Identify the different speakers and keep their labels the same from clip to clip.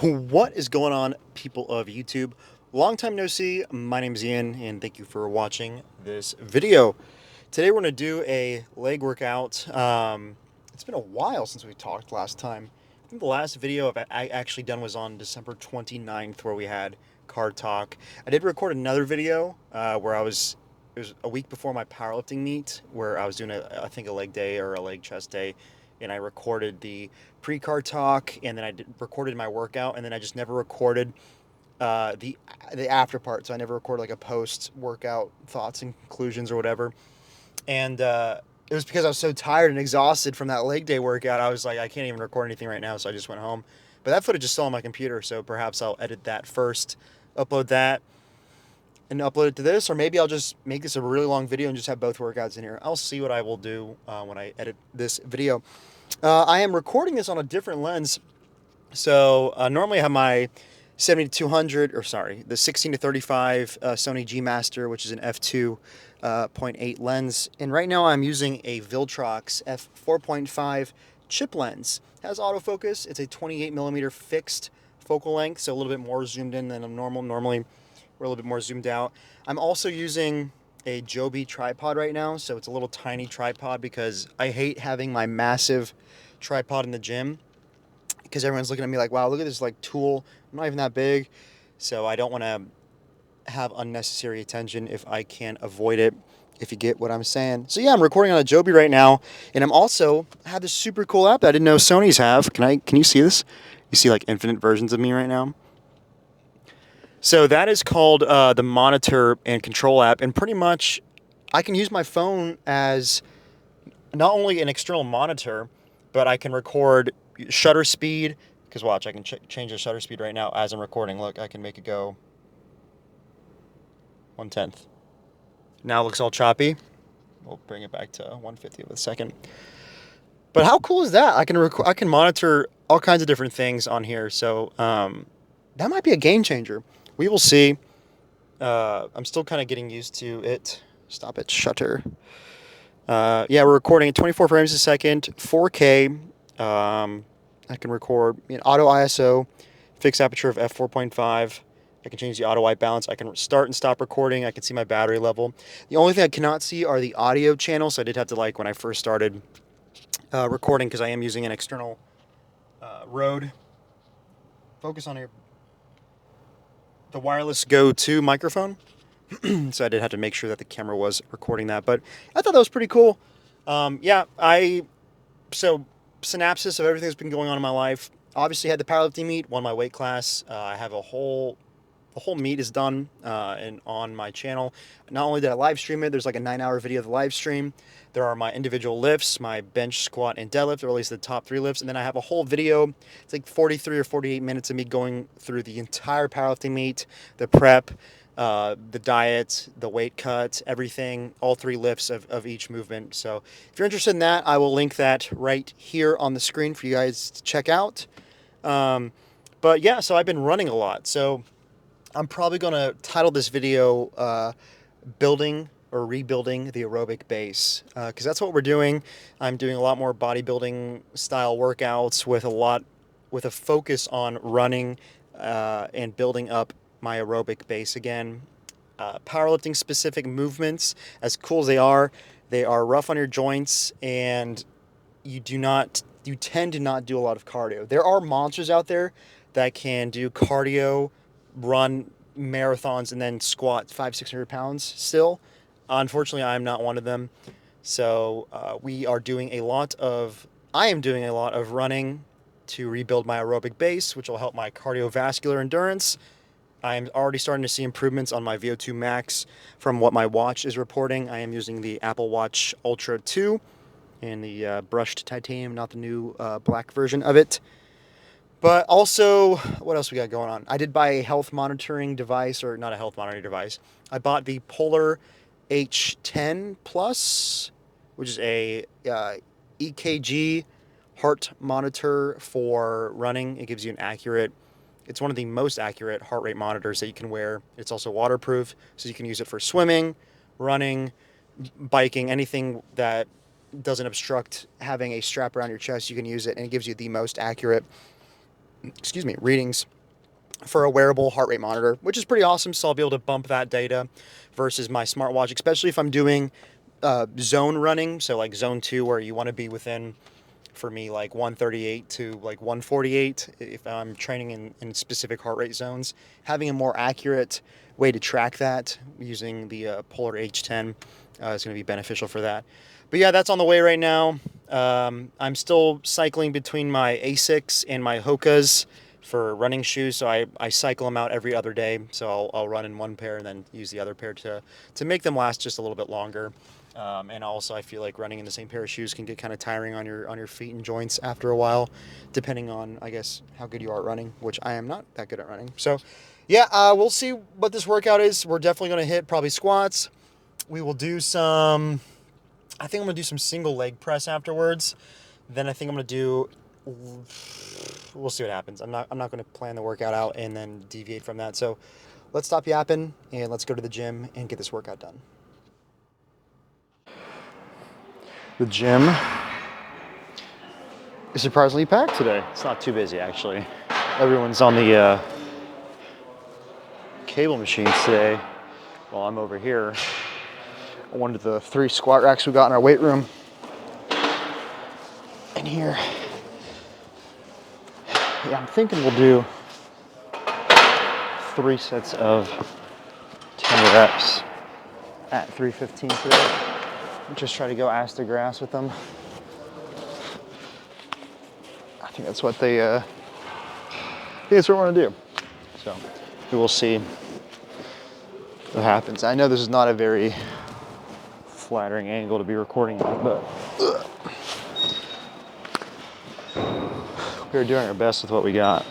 Speaker 1: What is going on, people of YouTube? Long time no see. My name is Ian, and thank you for watching this video. Today we're going to do a leg workout. It's been a while since we talked last time. I think the last video I actually done was on December 29th, where we had card talk. I did record another video where it was a week before my powerlifting meet, where I was doing I think a leg day or a leg chest day, and I recorded the pre-card talk, and then recorded my workout, and then I just never recorded the after part. So I never recorded like a post workout thoughts and conclusions or whatever. And it was because I was so tired and exhausted from that leg day workout. I was like, I can't even record anything right now, so I just went home. But that footage is still on my computer, so perhaps I'll edit that first, upload that, and upload it to this, or maybe I'll just make this a really long video and just have both workouts in here. I'll see what I will do when I edit this video. I am recording this on a different lens. So normally I have my 70-200, or sorry, the 16-35 Sony G Master, which is an f2.8 lens. And right now I'm using a Viltrox f4.5 chip lens. It has autofocus. It's a 28mm fixed focal length, so a little bit more zoomed in than a normal. Normally we're a little bit more zoomed out. I'm also using a Joby tripod right now, so it's a little tiny tripod because I hate having my massive tripod in the gym because everyone's looking at me like, wow, look at this like tool. I'm not even that big, so I don't want to have unnecessary attention if I can avoid it, if you get what I'm saying. So yeah, I'm recording on a Joby right now, and I'm also have this super cool app that I didn't know Sony's have. Can you see this? You see like infinite versions of me right now? So that is called the Monitor and Control app, and pretty much I can use my phone as not only an external monitor, but I can record shutter speed. Because watch, I can change the shutter speed right now as I'm recording. Look, I can make it go 1/10. Now it looks all choppy. We'll bring it back to 1/50 of a second. But how cool is that? I can monitor all kinds of different things on here. So that might be a game changer. We will see. I'm still kind of getting used to it. Stop it, shutter. Yeah, we're recording at 24 frames a second, 4K. I can record auto ISO, fixed aperture of f4.5. I can change the auto white balance. I can start and stop recording. I can see my battery level. The only thing I cannot see are the audio channels. So I did have to, like, when I first started recording, because I am using an external Rode. Focus on here. The wireless Go 2 microphone. So I did have to make sure that the camera was recording that. But I thought that was pretty cool. Yeah, so synopsis of everything that's been going on in my life. Obviously had the powerlifting meet, won my weight class. I have the whole meet is done and on my channel. Not only did I live stream it, there's like a 9-hour video of the live stream. There are my individual lifts, my bench, squat, and deadlift, or at least the top 3 lifts. And then I have a whole video. It's like 43 or 48 minutes of me going through the entire powerlifting meet, the prep, the diet, the weight cut, everything, all 3 lifts of each movement. So if you're interested in that, I will link that right here on the screen for you guys to check out. But yeah, so I've been running a lot. So I'm probably going to title this video Building or Rebuilding the Aerobic Base, because that's what we're doing. I'm doing a lot more bodybuilding-style workouts with a focus on running and building up my aerobic base again. Powerlifting specific movements, as cool as they are rough on your joints, and you tend to not do a lot of cardio. There are monsters out there that can do cardio, run marathons, and then squat 500-600 pounds still. Unfortunately, I'm not one of them. So I am doing a lot of running to rebuild my aerobic base, which will help my cardiovascular endurance. I'm already starting to see improvements on my VO2 max from what my watch is reporting. I am using the Apple Watch Ultra 2 and the brushed titanium, not the new black version of it. But also, what else we got going on? I did buy a health monitoring device, or not a health monitoring device. I bought the Polar H10 Plus, which is a EKG heart monitor for running. It gives you it's one of the most accurate heart rate monitors that you can wear. It's also waterproof, so you can use it for swimming, running, biking, anything that doesn't obstruct having a strap around your chest. You can use it, and it gives you the most accurate excuse me, readings for a wearable heart rate monitor, which is pretty awesome. So I'll be able to bump that data versus my smartwatch, especially if I'm doing zone running. So like zone 2, where you want to be within, for me, like 138 to like 148 if I'm training in specific heart rate zones. Having a more accurate way to track that using the Polar H10 is going to be beneficial for that. But yeah, that's on the way right now. I'm still cycling between my Asics and my Hokas for running shoes, so I cycle them out every other day. So I'll run in one pair and then use the other pair to make them last just a little bit longer. And also, I feel like running in the same pair of shoes can get kind of tiring on your feet and joints after a while, depending on, I guess, how good you are at running, which I am not that good at running. So yeah, we'll see what this workout is. We're definitely going to hit probably squats. We will do some, I think I'm going to do some single leg press afterwards. Then I think I'm going to do, we'll see what happens. I'm not going to plan the workout out and then deviate from that. So let's stop yapping and let's go to the gym and get this workout done. The gym is surprisingly packed today. It's not too busy, actually. Everyone's on the cable machines today while I'm over here on one of the 3 squat racks we got in our weight room. And here, yeah, I'm thinking we'll do 3 sets of 10 reps at 315 today. Just try to go ass to grass with them. I think that's what I think that's what we're gonna do. So we will see what happens. I know this is not a very flattering angle to be recording on, but we're doing our best with what we got.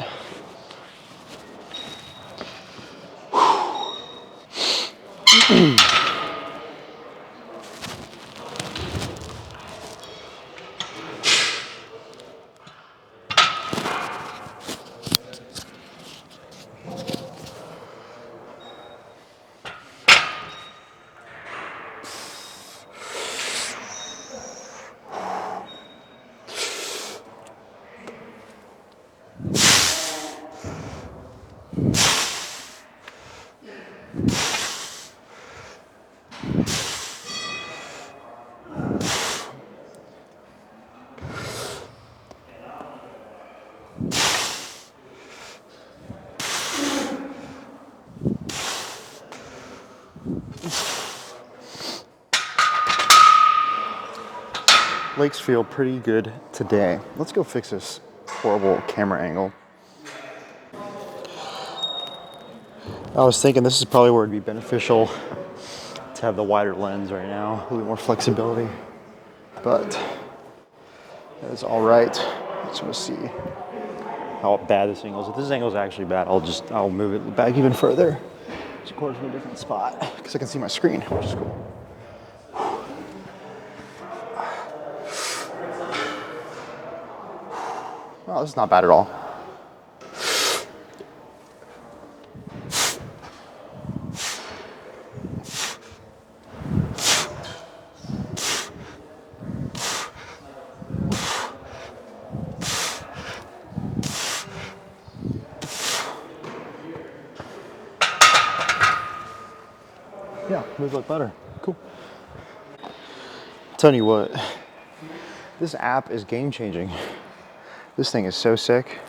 Speaker 1: Legs feel pretty good today. Let's go fix this horrible camera angle. I was thinking this is probably where it'd be beneficial to have the wider lens right now, a little more flexibility, but that's all right. Let's go see how bad this angle is. If this angle is actually bad, I'll move it back even further. Just record from a different spot because I can see my screen, which is cool. Oh, this is not bad at all. Yeah, moves like butter. Cool. Tell you what, this app is game changing. This thing is so sick.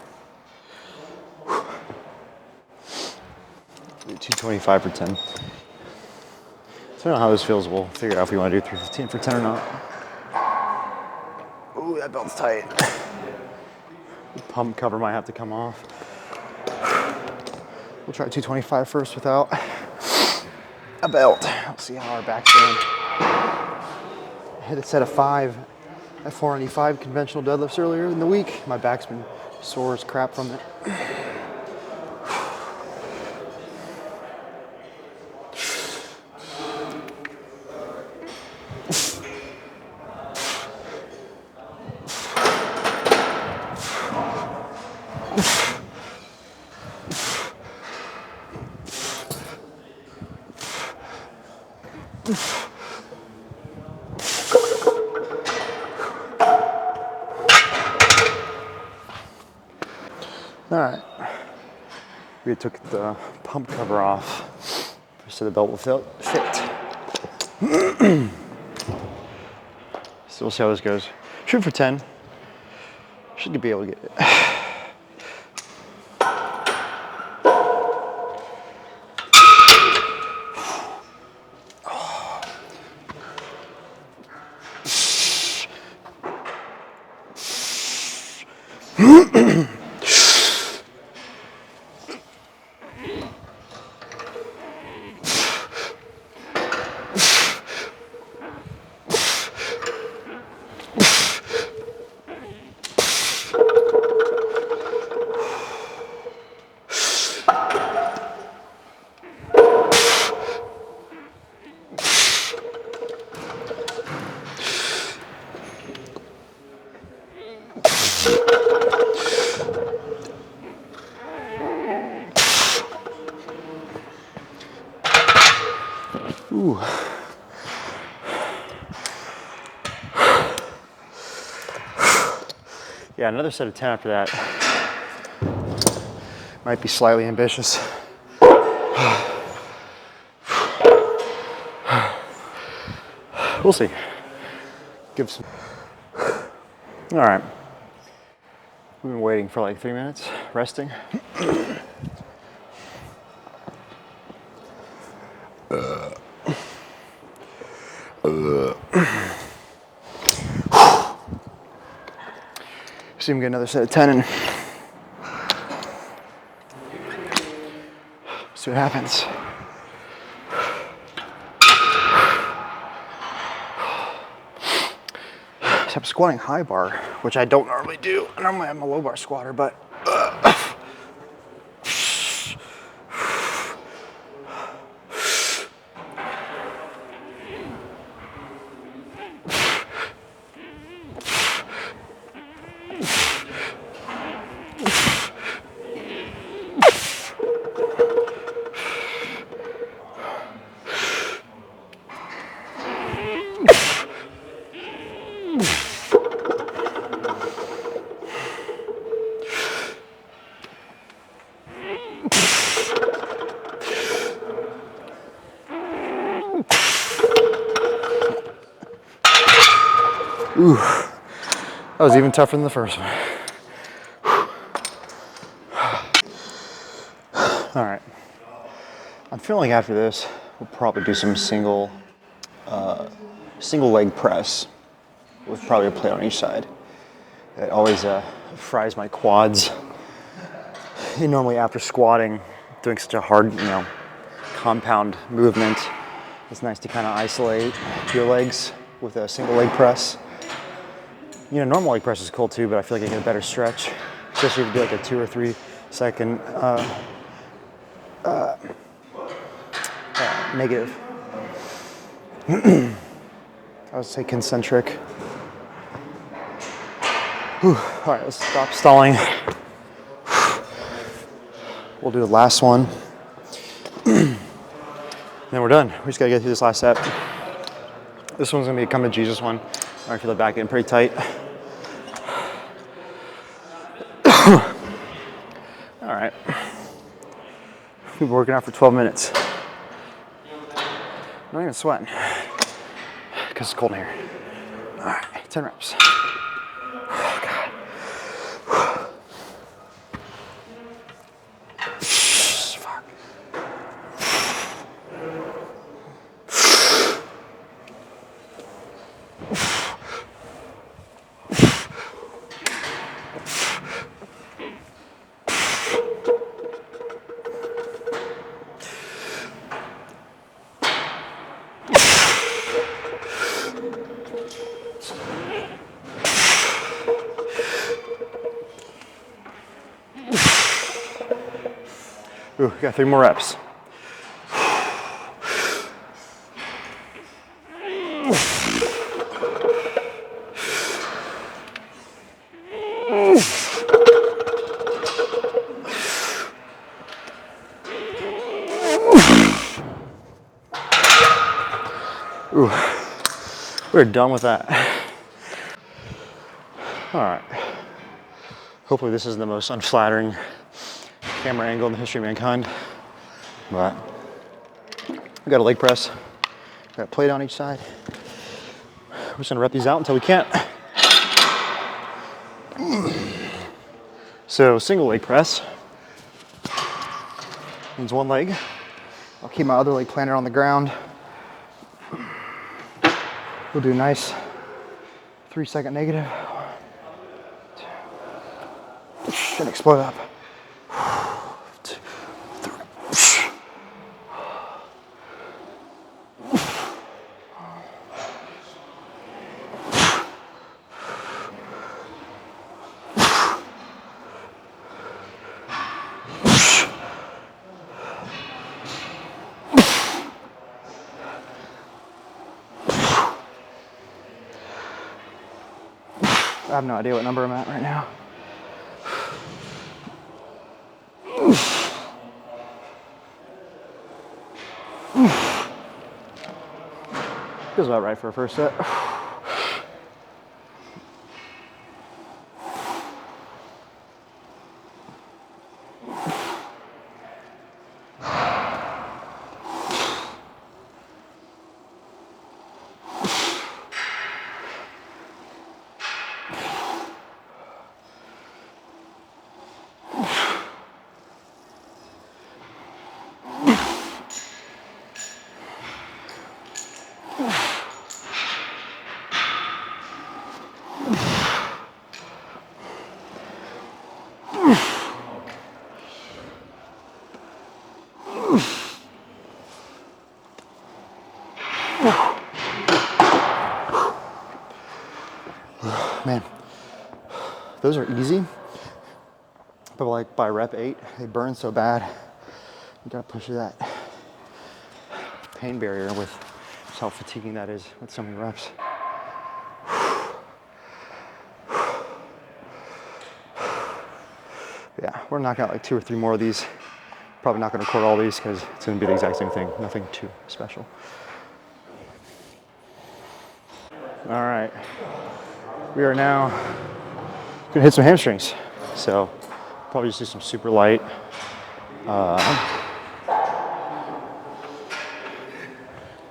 Speaker 1: 225 for 10. So I don't know how this feels. We'll figure out if we want to do 315 for 10 or not. Ooh, that belt's tight. The pump cover might have to come off. We'll try 225 first without a belt. Let's see how our back's doing. I hit a set of 5 at 495 conventional deadlifts earlier in the week. My back's been sore as crap from it. All right. We took the pump cover off so the belt will fit. So we'll see how this goes. Shoot for 10. Should be able to get it. Ooh. Yeah, another set of 10 after that. Might be slightly ambitious. We'll see. Give some. All right. We've been waiting for like 3 minutes, resting. See if we can get another set of 10 and see what happens. So I'm squatting high bar, which I don't normally do. Normally I'm a low bar squatter, but ooh, that was even tougher than the first one. All right, I'm feeling like after this, we'll probably do some single leg press with probably a plate on each side. It always fries my quads. And normally after squatting, doing such a hard, compound movement, it's nice to kind of isolate your legs with a single leg press. Normal leg press is cool too, but I feel like I get a better stretch, especially if you do like a 2 or 3 second negative. I would say concentric. Whew. All right, let's stop stalling. We'll do the last one. Then we're done. We just gotta get through this last set. This one's gonna be a come to Jesus one. I feel the back getting pretty tight. All right. We've been working out for 12 minutes. I'm not even sweating because it's cold in here. All right, 10 reps. Oh, God. Fuck. Ooh, got 3 more reps. Ooh, we're done with that. All right. Hopefully this isn't the most unflattering camera angle in the history of mankind. But we got a leg press. Got a plate on each side. We're just gonna rep these out until we can't. So single leg press means one leg. I'll keep my other leg planted on the ground. We'll do nice 3-second negative. And explode up. I have no idea what number I'm at right now. Feels about right for a first set. Man, those are easy, but like by rep 8, they burn so bad. You gotta push that pain barrier with just how fatiguing that is with so many reps. Yeah, we're knocking out like 2 or 3 more of these. Probably not gonna record all these because it's gonna be the exact same thing, nothing too special. All right, we are now gonna hit some hamstrings. So probably just do some super light.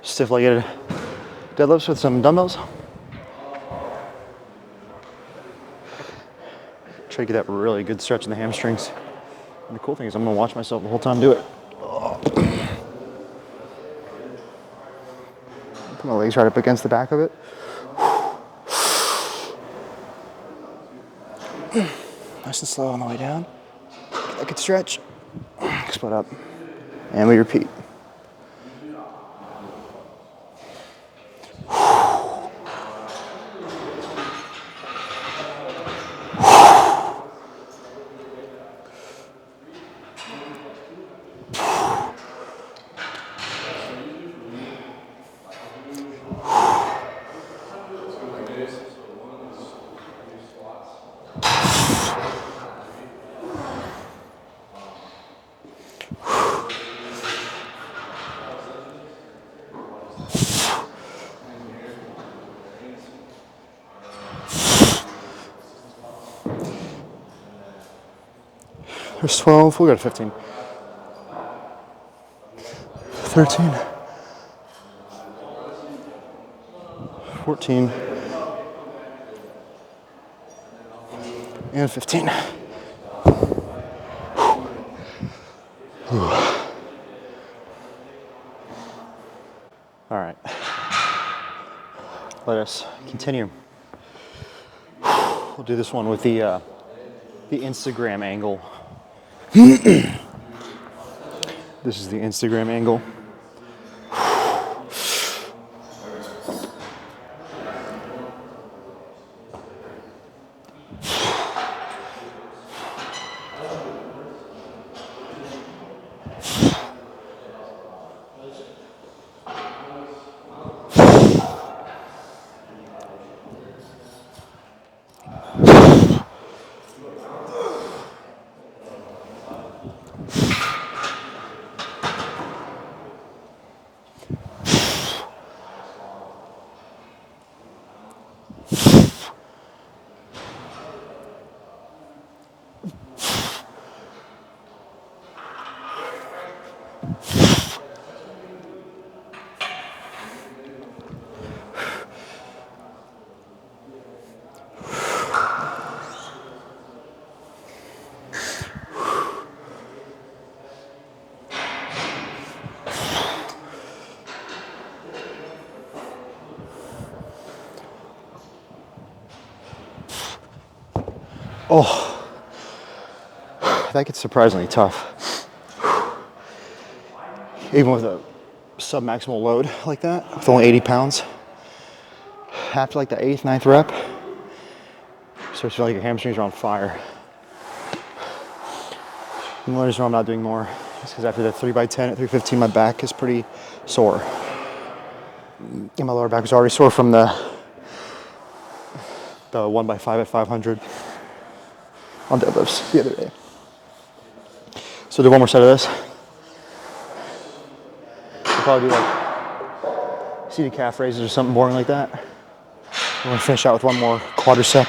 Speaker 1: Stiff-legged deadlifts with some dumbbells. Try to get that really good stretch in the hamstrings. And the cool thing is I'm gonna watch myself the whole time do it. Put my legs right up against the back of it. Nice and slow on the way down. Get that good stretch. Split up. And we repeat. There's 12, we'll go to 15. 13. 14. And 15. All right. Let us continue. We'll do this one with the Instagram angle. This is the Instagram angle. Oh, that gets surprisingly tough. Even with a sub-maximal load like that, with only 80 pounds. After like the 8th, 9th rep, starts to feel like your hamstrings are on fire. And the reason why I'm not doing more is because after the 3x10 at 315, my back is pretty sore. And my lower back was already sore from the 1x5 at 500 on deadlifts the other day. So do one more set of this. I'll probably do like seated calf raises or something boring like that. I'm gonna finish out with one more quadricep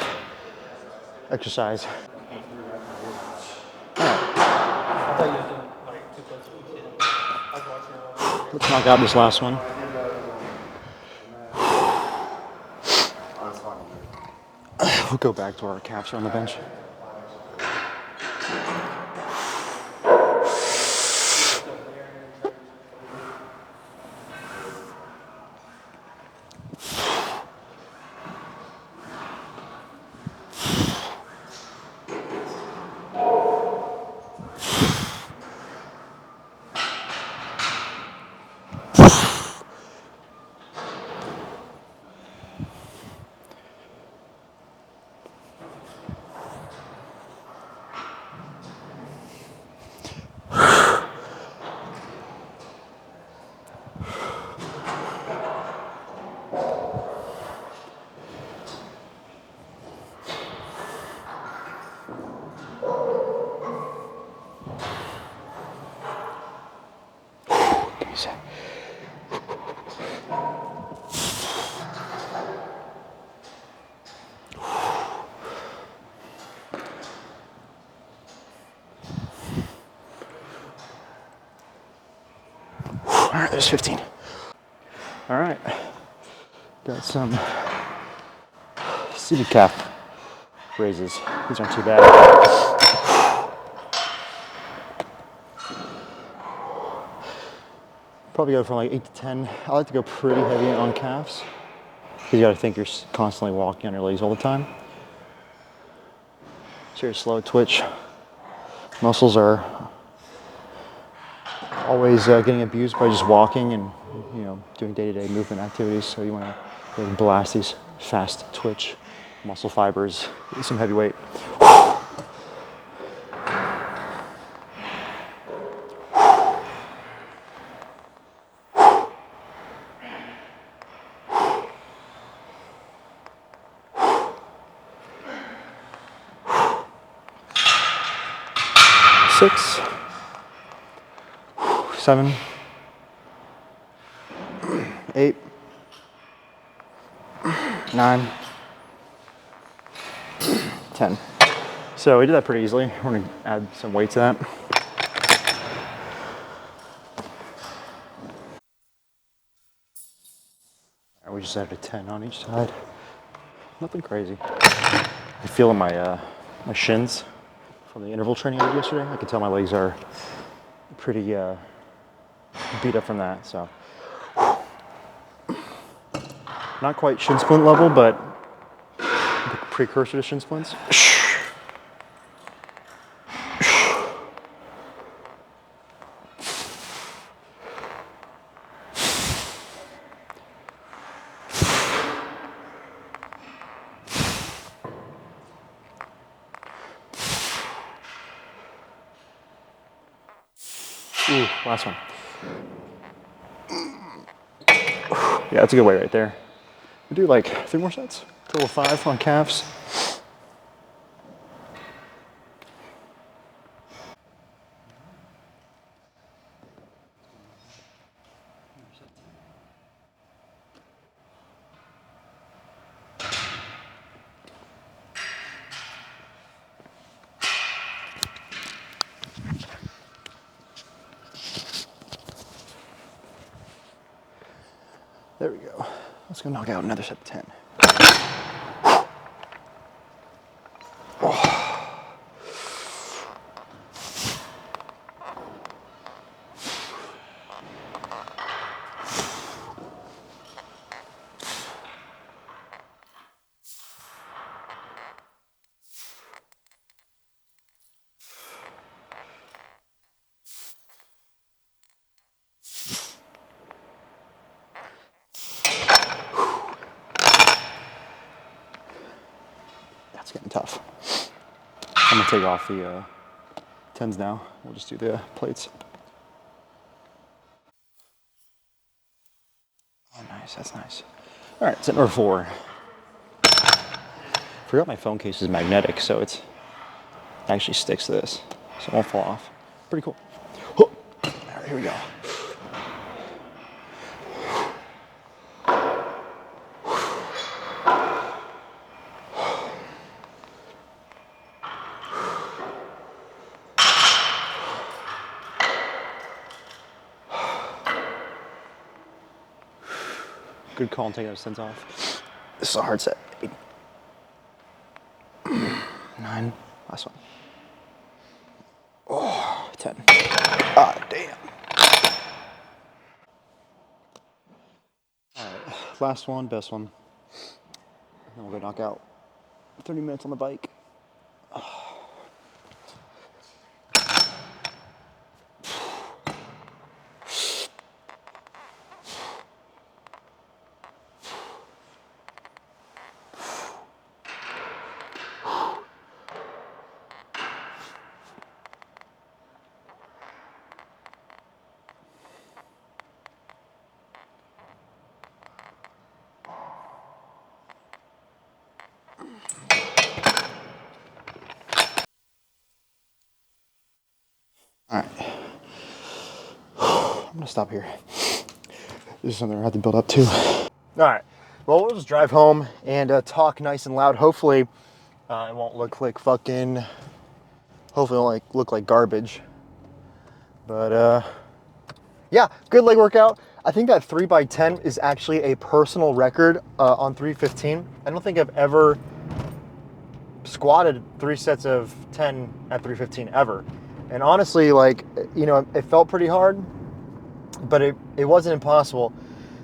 Speaker 1: exercise. Let's knock out this last one. We'll go back to where our calves are on the bench. All right, there's 15. All right, got some seated calf raises. These aren't too bad. Probably go from like 8 to 10. I like to go pretty heavy on calves because you got to think you're constantly walking on your legs all the time. So your slow twitch muscles are always getting abused by just walking and doing day-to-day movement activities. So you want to really blast these fast twitch muscle fibers with some heavy weight. Six, 7, 8, 9, 10. So we did that pretty easily. We're going to add some weight to that. And we just added a 10 on each side. Nothing crazy. I feel in my shins from the interval training I did yesterday. I can tell my legs are pretty beat up from that. So not quite shin splint level, but the precursor to shin splints. Ooh, last one. Yeah, that's a good weight right there. We do like 3 more sets. Total of 5 on calves. There we go. Let's go knock out another set of 10. Oh. That's getting tough. I'm gonna take off the 10s now. We'll just do the plates. Oh, nice. That's nice. All right, set number 4. Forgot my phone case is magnetic, so it actually sticks to this, so it won't fall off. Pretty cool. All right, here we go. Good call on taking those 10s off. This is a hard set. 8, 9, last one. Oh, 10. Ah, damn. All right, last one, best one. Then we'll go knock out 30 minutes on the bike. All right, I'm gonna stop here. This is something I have to build up to. All right, well, we'll just drive home and talk nice and loud. Hopefully, it won't look like fucking. Hopefully, it won't look like garbage. But yeah, good leg workout. I think that 3x10 is actually a personal record on 315. I don't think I've ever squatted 3 sets of 10 at 315 ever. And honestly, like, you know, it felt pretty hard, but it wasn't impossible.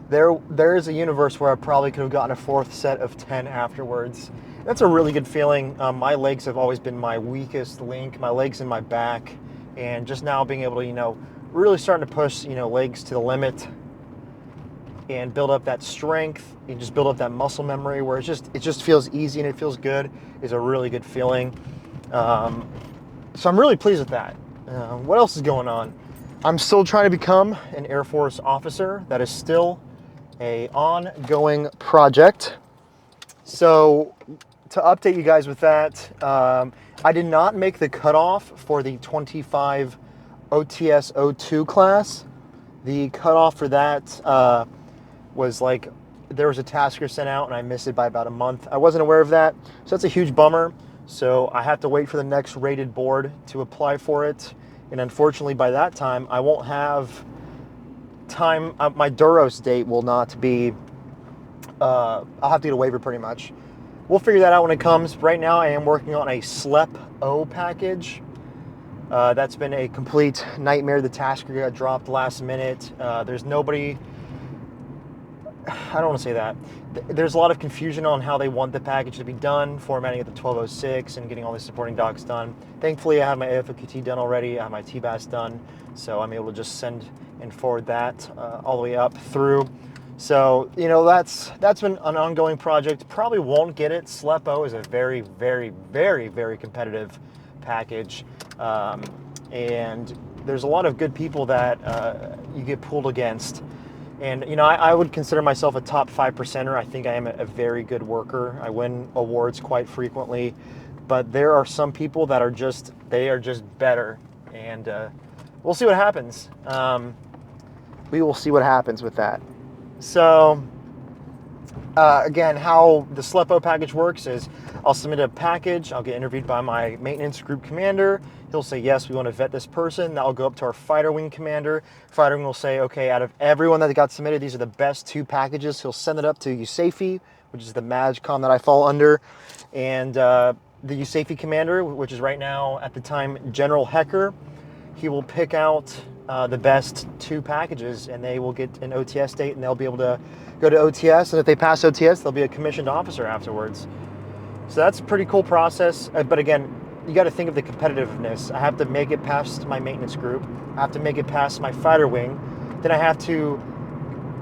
Speaker 1: There is a universe where I probably could have gotten a 4th set of 10 afterwards. That's a really good feeling. My legs have always been my weakest link, my legs and my back. And just now being able to, you know, really starting to push, you know, legs to the limit and build up that strength and just build up that muscle memory where it just feels easy and it feels good is a really good feeling. So I'm really pleased with that. What else is going on? I'm still trying to become an Air Force officer. That is still an ongoing project. So to update you guys with that, I did not make the cutoff for the 25 OTS 02 class. The cutoff for that was like, there was a tasker sent out and I missed it by about a month. I wasn't aware of that, so that's a huge bummer. So I have to wait for the next rated board to apply for it. And unfortunately by that time, I won't have time, my Duros date will not be, I'll have to get a waiver pretty much. We'll figure that out when it comes. Right now I am working on a SLEP-O package. That's been a complete nightmare. The tasker got dropped last minute. There's nobody, I don't want to say that. There's a lot of confusion on how they want the package to be done, formatting it to 1206 and getting all the supporting docs done. Thankfully, I have my AFOQT done already. I have my TBAS done, so I'm able to just send and forward that all the way up through. So, you know, that's been an ongoing project. Probably won't get it. SLEP-O is a very, very, very, very competitive package. And there's a lot of good people that you get pulled against. And, you know, I would consider myself a top 5%er. I think I am a very good worker. I win awards quite frequently. But there are some people that are just, they are just better. And we'll see what happens. We will see what happens with that. So, again, how the SLEP-O package works is I'll submit a package. I'll get interviewed by my maintenance group commander. He'll say, yes, we want to vet this person. That will go up to our fighter wing commander. Fighter wing will say, okay, out of everyone that got submitted, these are the best 2 packages. He'll send it up to USAFE, which is the MAGCOM that I fall under. And the USAFE commander, which is right now at the time General Hecker, he will pick out the best 2 packages, and they will get an OTS date, and they'll be able to go to OTS. And if they pass OTS, they'll be a commissioned officer afterwards. So that's a pretty cool process. But again, you got to think of the competitiveness. I have to make it past my maintenance group. I have to make it past my fighter wing. Then I have to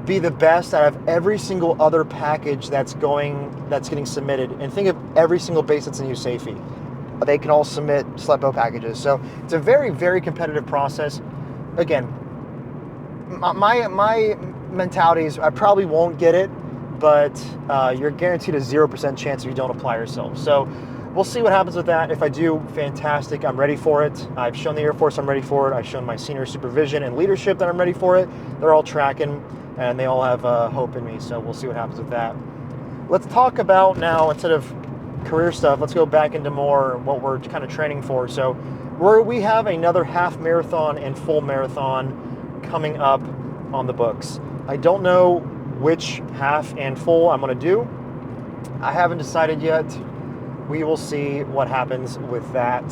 Speaker 1: be the best out of every single other package that's getting submitted. And think of every single base that's in USAFE. They can all submit SLEPO packages. So it's a very, very competitive process. Again, my mentality is I probably won't get it, but you're guaranteed a 0% chance if you don't apply yourself. So we'll see what happens with that. If I do, fantastic. I'm ready for it. I've shown the Air Force I'm ready for it. I've shown my senior supervision and leadership that I'm ready for it. They're all tracking, and they all have hope in me. So we'll see what happens with that. Let's talk about now, instead of career stuff, let's go back into more what we're kind of training for. So we have another half marathon and full marathon coming up on the books. I don't know which half and full I'm going to do. I haven't decided yet. We will see what happens with that.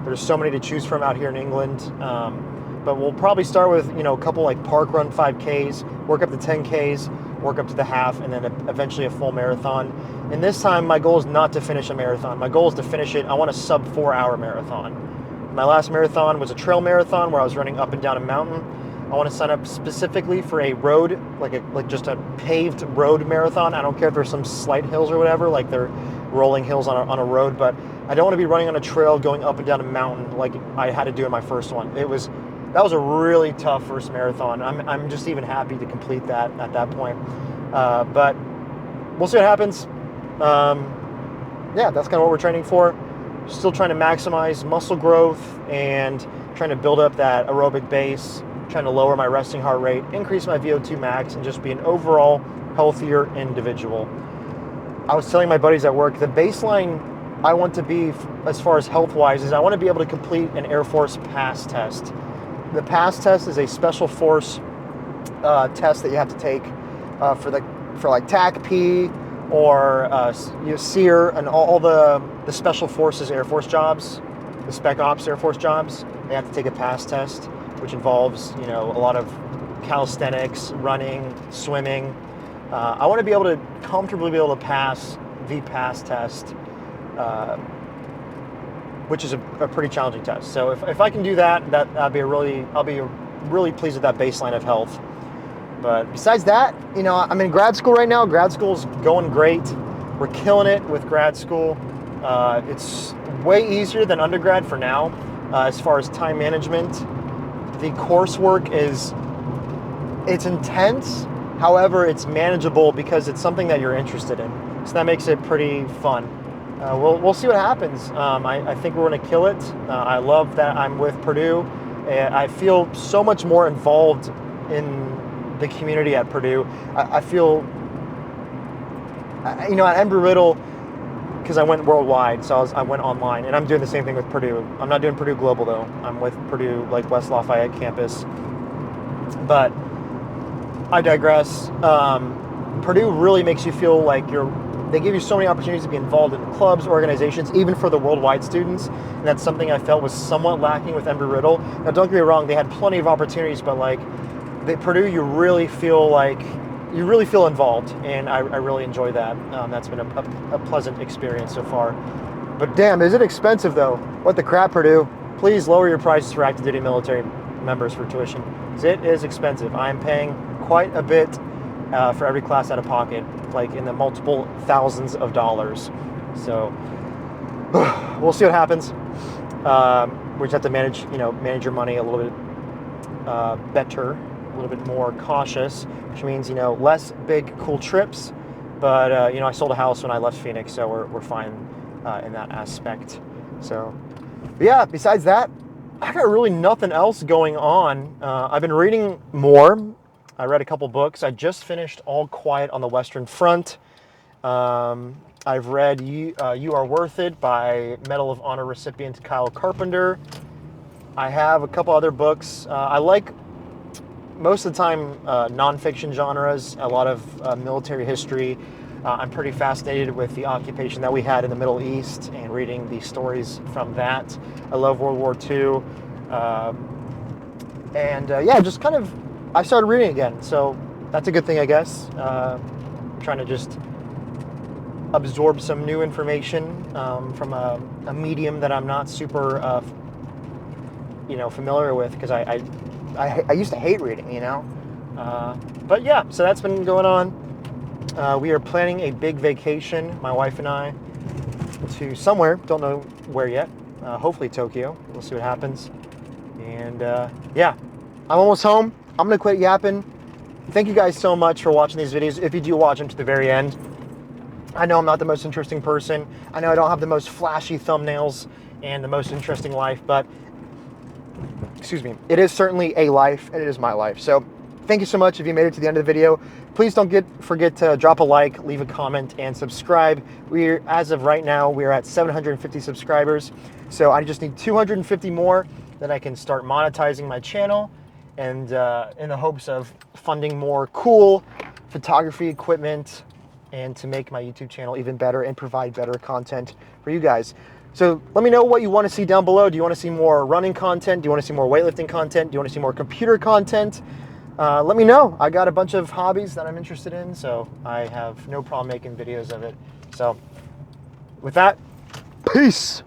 Speaker 1: There's so many to choose from out here in England. But we'll probably start with, a couple like park run 5Ks, work up to 10Ks, work up to the half, and then eventually a full marathon. And this time my goal is not to finish a marathon. My goal is to finish it. I want a sub 4-hour marathon. My last marathon was a trail marathon where I was running up and down a mountain. I want to sign up specifically for a road, like just a paved road marathon. I don't care if there's some slight hills or whatever, like they're rolling hills on a road, but I don't want to be running on a trail going up and down a mountain like I had to do in my first one. That was a really tough first marathon. I'm just even happy to complete that at that point. But we'll see what happens. Yeah, that's kind of what we're training for. Still trying to maximize muscle growth and trying to build up that aerobic base, trying to lower my resting heart rate, increase my VO2 max, and just be an overall healthier individual. I was telling my buddies at work, the baseline I want to be as far as health-wise is I want to be able to complete an Air Force PASS test. The PASS test is a special force test that you have to take for like TAC-P or SEER and all the special forces Air Force jobs, the Spec Ops Air Force jobs. They have to take a PASS test, which involves a lot of calisthenics, running, swimming. I want to be able to comfortably be able to pass the PASS test, which is a pretty challenging test. So if I can do that, I'll be really pleased with that baseline of health. But besides that, I'm in grad school right now. Grad school's going great. We're killing it with grad school. It's way easier than undergrad for now, as far as time management. The coursework it's intense. However, it's manageable because it's something that you're interested in. So that makes it pretty fun. We'll see what happens. I think we're going to kill it. I love that I'm with Purdue. I feel so much more involved in the community at Purdue. I feel, at Embry-Riddle, because I went worldwide, so I went online, and I'm doing the same thing with Purdue. I'm not doing Purdue Global though. I'm with Purdue, like West Lafayette campus. But I digress. Purdue really makes you feel like they give you so many opportunities to be involved in clubs, organizations, even for the worldwide students. And that's something I felt was somewhat lacking with Embry-Riddle. Now, don't get me wrong, they had plenty of opportunities, but Purdue, you really feel involved, and I really enjoy that. That's been a pleasant experience so far. But damn, is it expensive though? What the crap, Purdue? Please lower your prices for active duty military members for tuition. It is expensive. I'm paying quite a bit for every class out of pocket, like in the multiple thousands of dollars. So we'll see what happens. We just have to manage your money a little bit better, a little bit more cautious, which means less big cool trips. But I sold a house when I left Phoenix, so we're fine in that aspect. So, but yeah. Besides that, I got really nothing else going on. I've been reading more. I read a couple books. I just finished All Quiet on the Western Front. I've read You Are Worth It by Medal of Honor recipient Kyle Carpenter. I have a couple other books. I like, most of the time, nonfiction genres, a lot of military history. I'm pretty fascinated with the occupation that we had in the Middle East and reading the stories from that. I love World War II. Just kind of, I started reading again, so that's a good thing, I guess. Trying to just absorb some new information from a medium that I'm not super, familiar with, because I used to hate reading, But yeah, so that's been going on. We are planning a big vacation, my wife and I, to somewhere. Don't know where yet. Hopefully Tokyo. We'll see what happens. And yeah, I'm almost home. I'm gonna quit yapping. Thank you guys so much for watching these videos. If you do watch them to the very end, I know I'm not the most interesting person. I know I don't have the most flashy thumbnails and the most interesting life, but excuse me, it is certainly a life, and it is my life. So thank you so much if you made it to the end of the video. Please don't forget to drop a like, leave a comment, and subscribe. As of right now, we're at 750 subscribers. So I just need 250 more, then I can start monetizing my channel, and in the hopes of funding more cool photography equipment and to make my YouTube channel even better and provide better content for you guys. So let me know what you want to see down below. Do you want to see more running content? Do you want to see more weightlifting content? Do you want to see more computer content? Let me know. I got a bunch of hobbies that I'm interested in, so I have no problem making videos of it. So with that, peace.